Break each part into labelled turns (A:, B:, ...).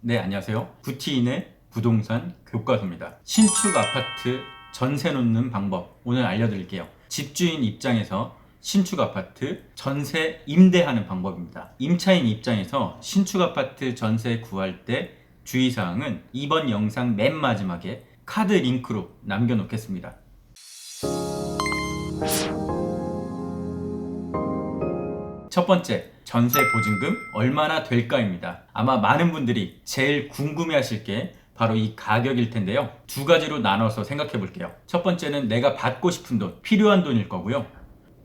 A: 네, 안녕하세요. 구티인의 부동산 교과서입니다. 신축 아파트 전세 놓는 방법 오늘 알려드릴게요. 집주인 입장에서 신축 아파트 전세 임대하는 방법입니다. 임차인 입장에서 신축 아파트 전세 구할 때 주의사항은 이번 영상 맨 마지막에 카드 링크로 남겨놓겠습니다. 첫 번째, 전세 보증금 얼마나 될까입니다. 아마 많은 분들이 제일 궁금해하실 게 바로 이 가격일 텐데요. 두 가지로 나눠서 생각해 볼게요. 첫 번째는 내가 받고 싶은 돈, 필요한 돈일 거고요.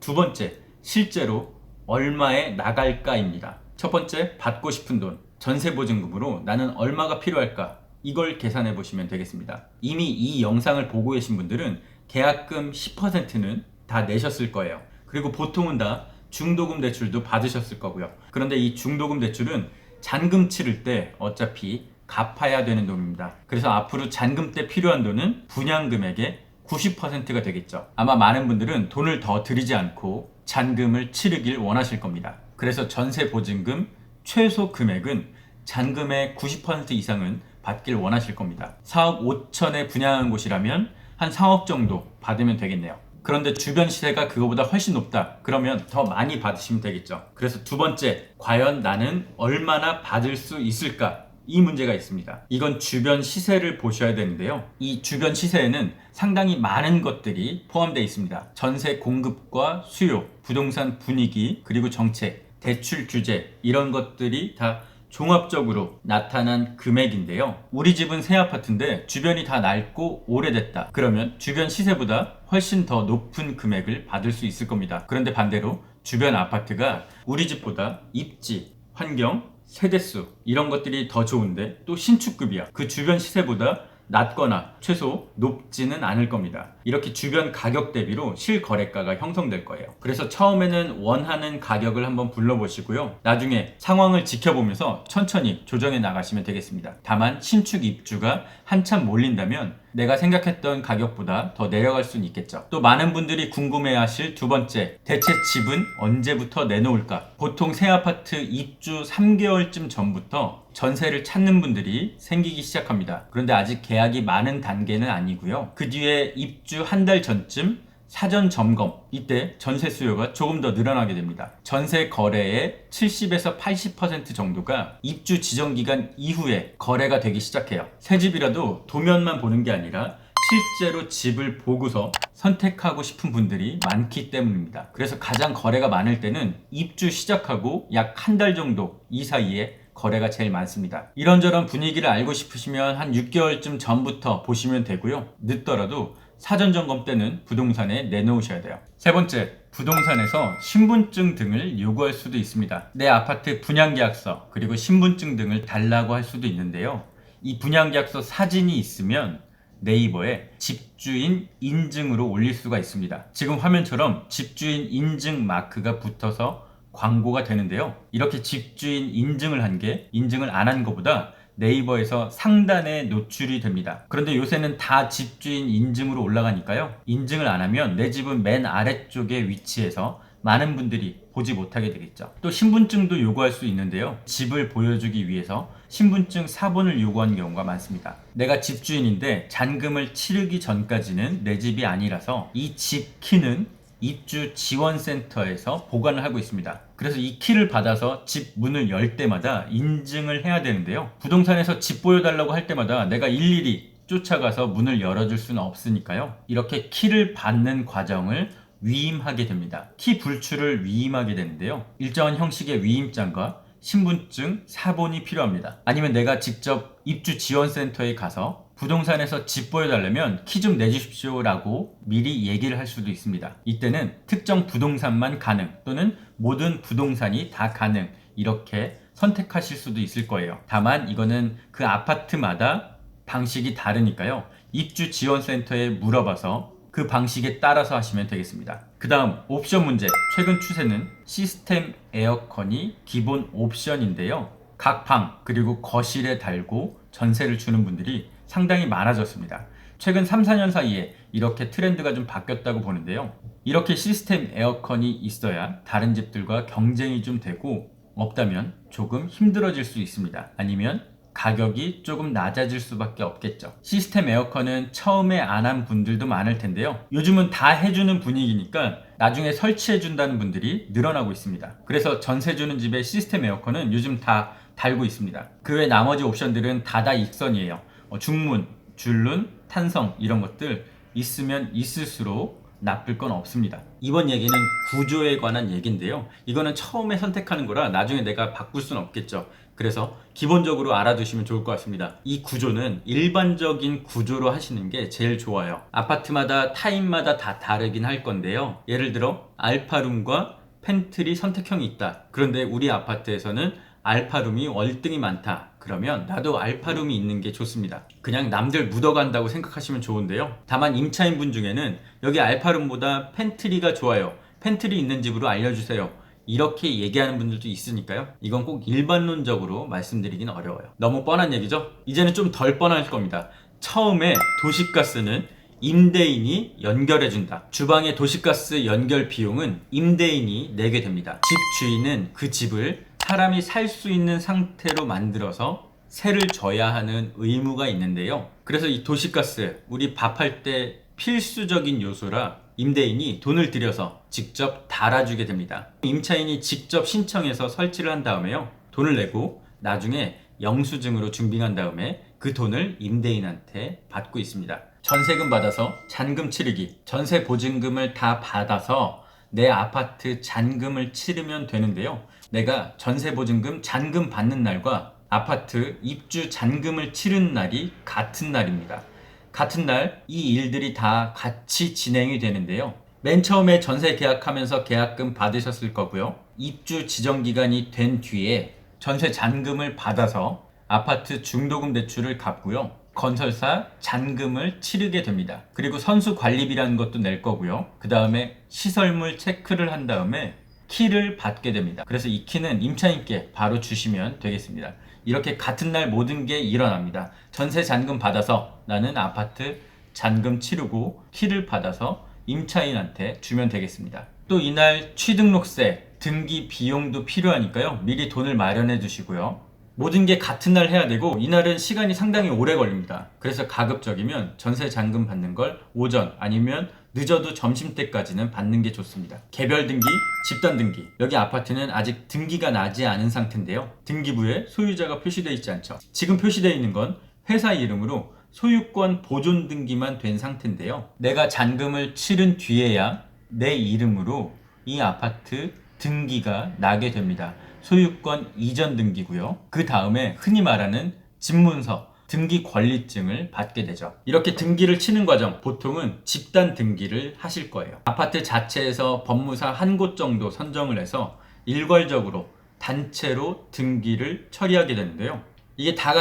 A: 두 번째, 실제로 얼마에 나갈까입니다. 첫 번째, 받고 싶은 돈, 전세 보증금으로 나는 얼마가 필요할까? 이걸 계산해 보시면 되겠습니다. 이미 이 영상을 보고 계신 분들은 계약금 10%는 다 내셨을 거예요. 그리고 보통은 다 중도금 대출도 받으셨을 거고요. 그런데 이 중도금 대출은 잔금 치를 때 어차피 갚아야 되는 돈입니다. 그래서 앞으로 잔금 때 필요한 돈은 분양금액의 90%가 되겠죠. 아마 많은 분들은 돈을 더 들이지 않고 잔금을 치르길 원하실 겁니다. 그래서 전세 보증금 최소 금액은 잔금의 90% 이상은 받길 원하실 겁니다. 4억 5천에 분양한 곳이라면 한 4억 정도 받으면 되겠네요. 그런데 주변 시세가 그거보다 훨씬 높다. 그러면 더 많이 받으시면 되겠죠. 그래서 두 번째, 과연 나는 얼마나 받을 수 있을까? 이 문제가 있습니다. 이건 주변 시세를 보셔야 되는데요. 이 주변 시세에는 상당히 많은 것들이 포함되어 있습니다. 전세 공급과 수요, 부동산 분위기, 그리고 정책, 대출 규제, 이런 것들이 다 종합적으로 나타난 금액인데요. 우리 집은 새 아파트인데 주변이 다 낡고 오래됐다. 그러면 주변 시세보다 훨씬 더 높은 금액을 받을 수 있을 겁니다. 그런데 반대로 주변 아파트가 우리 집보다 입지, 환경, 세대수 이런 것들이 더 좋은데 또 신축급이야. 그 주변 시세보다 낮거나 최소 높지는 않을 겁니다. 이렇게 주변 가격 대비로 실거래가가 형성될 거예요. 그래서 처음에는 원하는 가격을 한번 불러보시고요. 나중에 상황을 지켜보면서 천천히 조정해 나가시면 되겠습니다. 다만 신축 입주가 한참 몰린다면 내가 생각했던 가격보다 더 내려갈 수는 있겠죠. 또 많은 분들이 궁금해하실 두 번째, 대체 집은 언제부터 내놓을까? 보통 새 아파트 입주 3개월쯤 전부터 전세를 찾는 분들이 생기기 시작합니다. 그런데 아직 계약이 많은 단계는 아니고요. 그 뒤에 입주 한 달 전쯤 사전 점검, 이때 전세 수요가 조금 더 늘어나게 됩니다. 전세 거래의 70에서 80% 정도가 입주 지정 기간 이후에 거래가 되기 시작해요. 새 집이라도 도면만 보는 게 아니라 실제로 집을 보고서 선택하고 싶은 분들이 많기 때문입니다. 그래서 가장 거래가 많을 때는 입주 시작하고 약 한 달 정도 이 사이에 거래가 제일 많습니다. 이런저런 분위기를 알고 싶으시면 한 6개월쯤 전부터 보시면 되고요. 늦더라도 사전 점검 때는 부동산에 내놓으셔야 돼요. 세 번째, 부동산에서 신분증 등을 요구할 수도 있습니다. 내 아파트 분양계약서 그리고 신분증 등을 달라고 할 수도 있는데요. 이 분양계약서 사진이 있으면 네이버에 집주인 인증으로 올릴 수가 있습니다. 지금 화면처럼 집주인 인증 마크가 붙어서 광고가 되는데요. 이렇게 집주인 인증을 한 게 인증을 안 한 것보다 네이버에서 상단에 노출이 됩니다. 그런데 요새는 다 집주인 인증으로 올라가니까요. 인증을 안 하면 내 집은 맨 아래쪽에 위치해서 많은 분들이 보지 못하게 되겠죠. 또 신분증도 요구할 수 있는데요. 집을 보여주기 위해서 신분증 사본을 요구하는 경우가 많습니다. 내가 집주인인데 잔금을 치르기 전까지는 내 집이 아니라서 이 집 키는 입주 지원센터에서 보관을 하고 있습니다. 그래서 이 키를 받아서 집 문을 열 때마다 인증을 해야 되는데요. 부동산에서 집 보여달라고 할 때마다 내가 일일이 쫓아가서 문을 열어줄 수는 없으니까요. 이렇게 키를 받는 과정을 위임하게 됩니다. 키 불출을 위임하게 되는데요. 일정한 형식의 위임장과 신분증 사본이 필요합니다. 아니면 내가 직접 입주 지원센터에 가서 부동산에서 집 보여달라면 키 좀 내주십시오 라고 미리 얘기를 할 수도 있습니다. 이때는 특정 부동산만 가능 또는 모든 부동산이 다 가능 이렇게 선택하실 수도 있을 거예요. 다만 이거는 그 아파트마다 방식이 다르니까요. 입주 지원센터에 물어봐서 그 방식에 따라서 하시면 되겠습니다. 그 다음 옵션 문제. 최근 추세는 시스템 에어컨이 기본 옵션인데요. 각 방 그리고 거실에 달고 전세를 주는 분들이 상당히 많아졌습니다. 최근 3, 4년 사이에 이렇게 트렌드가 좀 바뀌었다고 보는데요. 이렇게 시스템 에어컨이 있어야 다른 집들과 경쟁이 좀 되고 없다면 조금 힘들어질 수 있습니다. 아니면 가격이 조금 낮아질 수밖에 없겠죠. 시스템 에어컨은 처음에 안 한 분들도 많을 텐데요. 요즘은 다 해주는 분위기니까 나중에 설치해준다는 분들이 늘어나고 있습니다. 그래서 전세 주는 집에 시스템 에어컨은 요즘 다 달고 있습니다. 그 외 나머지 옵션들은 다다익선이에요. 중문, 줄눈, 탄성 이런 것들 있으면 있을수록 나쁠 건 없습니다. 이번 얘기는 구조에 관한 얘기인데요. 이거는 처음에 선택하는 거라 나중에 내가 바꿀 수는 없겠죠. 그래서 기본적으로 알아두시면 좋을 것 같습니다. 이 구조는 일반적인 구조로 하시는 게 제일 좋아요. 아파트마다 타입마다 다 다르긴 할 건데요. 예를 들어 알파룸과 펜트리 선택형이 있다. 그런데 우리 아파트에서는 알파룸이 월등히 많다. 그러면 나도 알파룸이 있는 게 좋습니다. 그냥 남들 묻어간다고 생각하시면 좋은데요. 다만 임차인분 중에는 여기 알파룸보다 펜트리가 좋아요. 펜트리 있는 집으로 알려주세요. 이렇게 얘기하는 분들도 있으니까요. 이건 꼭 일반론적으로 말씀드리긴 어려워요. 너무 뻔한 얘기죠? 이제는 좀 덜 뻔할 겁니다. 처음에 도시가스는 임대인이 연결해준다. 주방의 도시가스 연결 비용은 임대인이 내게 됩니다. 집 주인은 그 집을 사람이 살 수 있는 상태로 만들어서 세를 져야 하는 의무가 있는데요. 그래서 이 도시가스, 우리 밥할 때 필수적인 요소라 임대인이 돈을 들여서 직접 달아주게 됩니다. 임차인이 직접 신청해서 설치를 한 다음에요. 돈을 내고 나중에 영수증으로 준비한 다음에 그 돈을 임대인한테 받고 있습니다. 전세금 받아서 잔금 치르기, 전세 보증금을 다 받아서 내 아파트 잔금을 치르면 되는데요. 내가 전세 보증금 잔금 받는 날과 아파트 입주 잔금을 치르는 날이 같은 날입니다. 같은 날 이 일들이 다 같이 진행이 되는데요. 맨 처음에 전세 계약하면서 계약금 받으셨을 거고요. 입주 지정 기간이 된 뒤에 전세 잔금을 받아서 아파트 중도금 대출을 갚고요. 건설사 잔금을 치르게 됩니다. 그리고 선수 관리비라는 것도 낼 거고요. 그 다음에 시설물 체크를 한 다음에 키를 받게 됩니다. 그래서 이 키는 임차인께 바로 주시면 되겠습니다. 이렇게 같은 날 모든 게 일어납니다. 전세 잔금 받아서 나는 아파트 잔금 치르고 키를 받아서 임차인한테 주면 되겠습니다. 또 이날 취등록세, 등기 비용도 필요하니까요. 미리 돈을 마련해 두시고요. 모든 게 같은 날 해야 되고 이날은 시간이 상당히 오래 걸립니다. 그래서 가급적이면 전세 잔금 받는 걸 오전 아니면 늦어도 점심때까지는 받는 게 좋습니다. 개별 등기, 집단 등기. 여기 아파트는 아직 등기가 나지 않은 상태인데요. 등기부에 소유자가 표시되어 있지 않죠. 지금 표시되어 있는 건 회사 이름으로 소유권 보존 등기만 된 상태인데요. 내가 잔금을 치른 뒤에야 내 이름으로 이 아파트 등기가 나게 됩니다. 소유권 이전 등기고요. 그 다음에 흔히 말하는 집문서, 등기 권리증을 받게 되죠. 이렇게 등기를 치는 과정, 보통은 집단 등기를 하실 거예요. 아파트 자체에서 법무사 한 곳 정도 선정을 해서 일괄적으로 단체로 등기를 처리하게 되는데요. 이게 다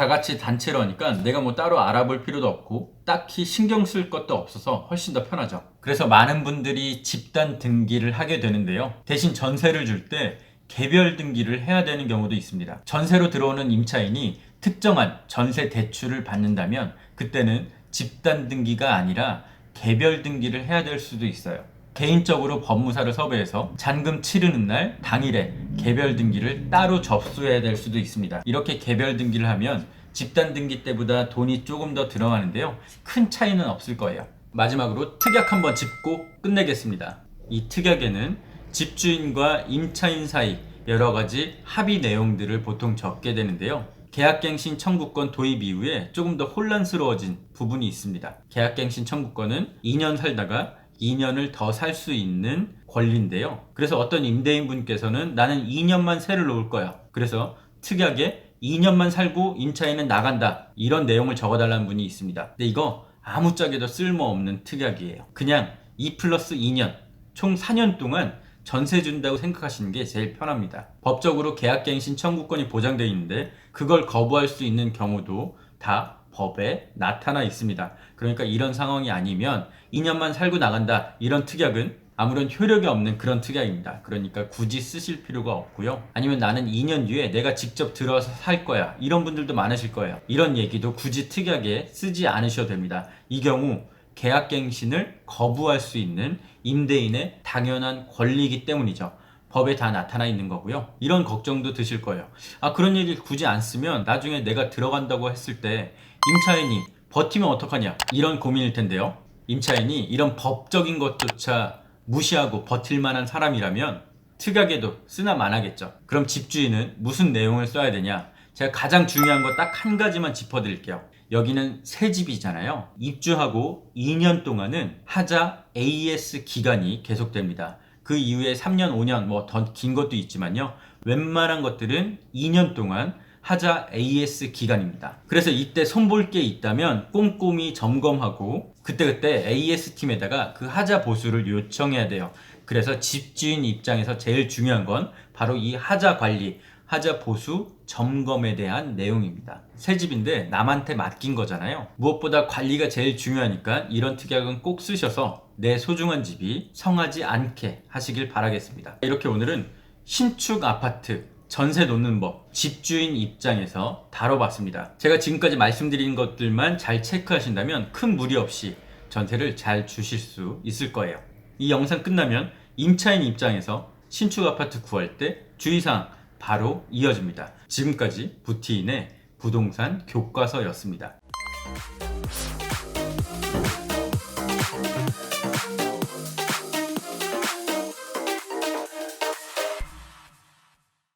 A: 같이 단체로 하니까 내가 뭐 따로 알아볼 필요도 없고 딱히 신경 쓸 것도 없어서 훨씬 더 편하죠. 그래서 많은 분들이 집단 등기를 하게 되는데요. 대신 전세를 줄 때 개별 등기를 해야 되는 경우도 있습니다. 전세로 들어오는 임차인이 특정한 전세 대출을 받는다면 그때는 집단 등기가 아니라 개별 등기를 해야 될 수도 있어요. 개인적으로 법무사를 섭외해서 잔금 치르는 날 당일에 개별 등기를 따로 접수해야 될 수도 있습니다. 이렇게 개별 등기를 하면 집단 등기 때보다 돈이 조금 더 들어가는데요. 큰 차이는 없을 거예요. 마지막으로 특약 한번 짚고 끝내겠습니다. 이 특약에는 집주인과 임차인 사이 여러 가지 합의 내용들을 보통 적게 되는데요. 계약갱신 청구권 도입 이후에 조금 더 혼란스러워진 부분이 있습니다. 계약갱신 청구권은 2년 살다가 2년을 더 살 수 있는 권리인데요. 그래서 어떤 임대인분께서는 나는 2년만 세를 놓을 거야. 그래서 특약에 2년만 살고 임차인은 나간다. 이런 내용을 적어달라는 분이 있습니다. 근데 이거 아무짝에도 쓸모없는 특약이에요. 그냥 2 플러스 2년, 총 4년 동안 전세 준다고 생각하시는 게 제일 편합니다. 법적으로 계약갱신 청구권이 보장되어 있는데 그걸 거부할 수 있는 경우도 다 법에 나타나 있습니다. 그러니까 이런 상황이 아니면 2년만 살고 나간다. 이런 특약은 아무런 효력이 없는 그런 특약입니다. 그러니까 굳이 쓰실 필요가 없고요. 아니면 나는 2년 뒤에 내가 직접 들어서 살 거야. 이런 분들도 많으실 거예요. 이런 얘기도 굳이 특약에 쓰지 않으셔도 됩니다. 이 경우 계약갱신을 거부할 수 있는 임대인의 당연한 권리이기 때문이죠. 법에 다 나타나 있는 거고요. 이런 걱정도 드실 거예요. 아, 그런 얘기 굳이 안 쓰면 나중에 내가 들어간다고 했을 때 임차인이 버티면 어떡하냐, 이런 고민일 텐데요. 임차인이 이런 법적인 것조차 무시하고 버틸 만한 사람이라면 특약에도 쓰나 마나겠죠. 그럼 집주인은 무슨 내용을 써야 되냐? 제가 가장 중요한 거 딱 한 가지만 짚어드릴게요. 여기는 새 집이잖아요. 입주하고 2년 동안은 하자 AS 기간이 계속됩니다. 그 이후에 3년, 5년 뭐 더 긴 것도 있지만요. 웬만한 것들은 2년 동안 하자 AS 기간입니다. 그래서 이때 손볼 게 있다면 꼼꼼히 점검하고 그때그때 AS 팀에다가 그 하자 보수를 요청해야 돼요. 그래서 집주인 입장에서 제일 중요한 건 바로 이 하자 관리, 하자 보수 점검에 대한 내용입니다. 새 집인데 남한테 맡긴 거잖아요. 무엇보다 관리가 제일 중요하니까 이런 특약은 꼭 쓰셔서 내 소중한 집이 성하지 않게 하시길 바라겠습니다. 이렇게 오늘은 신축 아파트 전세 놓는 법, 집주인 입장에서 다뤄봤습니다. 제가 지금까지 말씀드린 것들만 잘 체크하신다면 큰 무리 없이 전세를 잘 주실 수 있을 거예요. 이 영상 끝나면 임차인 입장에서 신축 아파트 구할 때 주의사항 바로 이어집니다. 지금까지 부티인의 부동산 교과서였습니다.